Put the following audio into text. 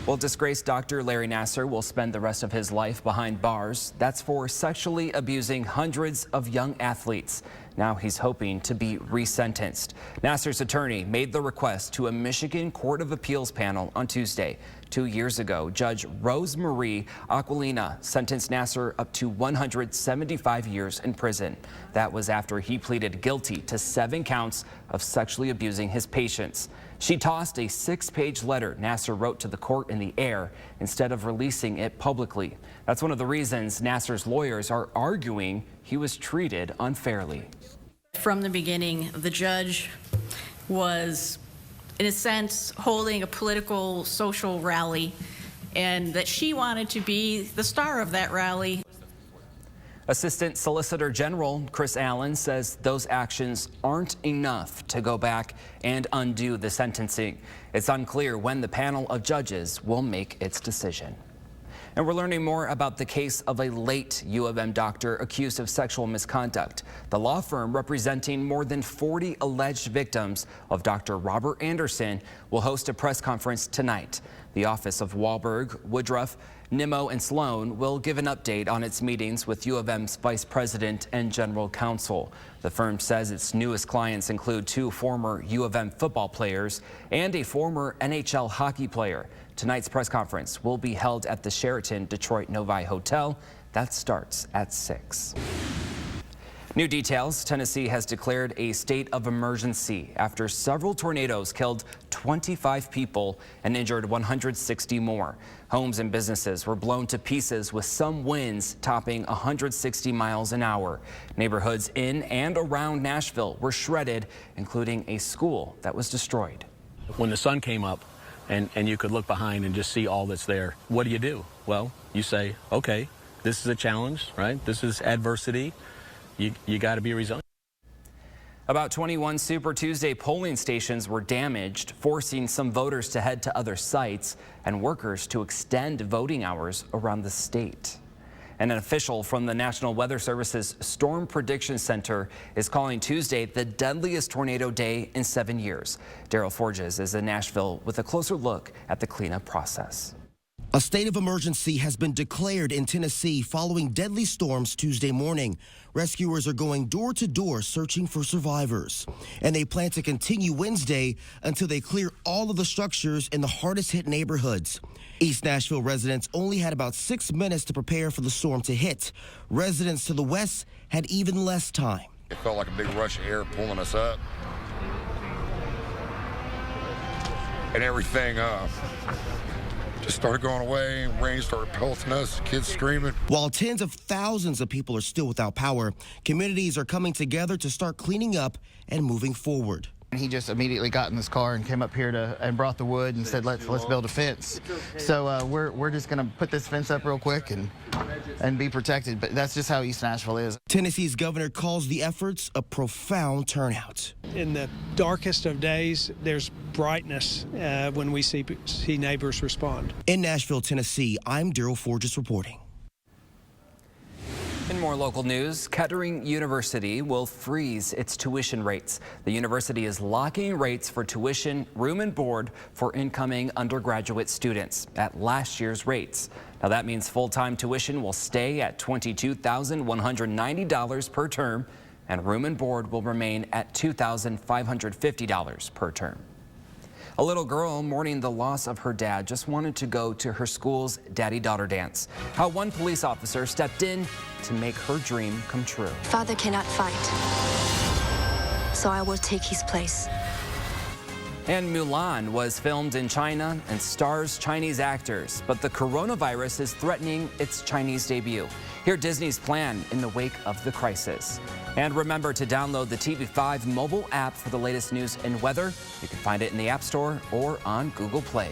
Well, disgraced Dr. Larry Nassar will spend the rest of his life behind bars. That's for sexually abusing hundreds of young athletes. Now he's hoping to be resentenced. Nassar's attorney made the request to a Michigan Court of Appeals panel on Tuesday. 2 years ago, Judge Rose Marie Aquilina sentenced Nassar up to 175 years in prison. That was after he pleaded guilty to 7 counts of sexually abusing his patients. She tossed a 6-page letter Nassar wrote to the court in the air instead of releasing it publicly. That's one of the reasons Nassar's lawyers are arguing he was treated unfairly. From the beginning, the judge was, in a sense, holding a political, social rally, and that she wanted to be the star of that rally. Assistant Solicitor General Chris Allen says those actions aren't enough to go back and undo the sentencing. It's unclear when the panel of judges will make its decision. And we're learning more about the case of a late U of M doctor accused of sexual misconduct. The law firm representing more than 40 alleged victims of Dr. Robert Anderson will host a press conference tonight. The office of Wahlberg, Woodruff, Nimmo and Sloan will give an update on its meetings with U of M's vice president and general counsel. The firm says its newest clients include 2 former U of M football players and a former NHL hockey player. Tonight's press conference will be held at the Sheraton Detroit Novi Hotel. That starts at 6. New details. Tennessee has declared a state of emergency after several tornadoes killed 25 people and injured 160 more. Homes and businesses were blown to pieces with some winds topping 160 miles an hour. Neighborhoods in and around Nashville were shredded, including a school that was destroyed. When the sun came up and you could look behind and just see all that's there, what do? Well, you say, okay, this is a challenge, right? This is adversity. You got to be resilient. About 21 Super Tuesday polling stations were damaged, forcing some voters to head to other sites and workers to extend voting hours around the state. And an official from the National Weather Service's Storm Prediction Center is calling Tuesday the deadliest tornado day in 7 years. Daryl Forges is in Nashville with a closer look at the cleanup process. A state of emergency has been declared in Tennessee following deadly storms Tuesday morning. Rescuers are going door to door searching for survivors, and they plan to continue Wednesday until they clear all of the structures in the hardest hit neighborhoods. East Nashville residents only had about 6 minutes to prepare for the storm to hit. Residents to the west had even less time. It felt like a big rush of air pulling us up, and everything just started going away. Rain started pelting us, kids screaming. While tens of thousands of people are still without power, communities are coming together to start cleaning up and moving forward. He just immediately got in this car and came up here and brought the wood and said, let's build a fence. So we're just going to put this fence up real quick and be protected. But that's just how East Nashville is. Tennessee's governor calls the efforts a profound turnout. In the darkest of days, there's brightness when we see neighbors respond. In Nashville, Tennessee, I'm Daryl Forges reporting. In more local news, Kettering University will freeze its tuition rates. The university is locking rates for tuition, room and board for incoming undergraduate students at last year's rates. Now that means full-time tuition will stay at $22,190 per term, and room and board will remain at $2,550 per term. A little girl mourning the loss of her dad just wanted to go to her school's daddy-daughter dance. How one police officer stepped in to make her dream come true. Father cannot fight, so I will take his place. And Mulan was filmed in China and stars Chinese actors, but the coronavirus is threatening its Chinese debut. Hear Disney's plan in the wake of the crisis. And remember to download the TV5 mobile app for the latest news and weather. You can find it in the App Store or on Google Play.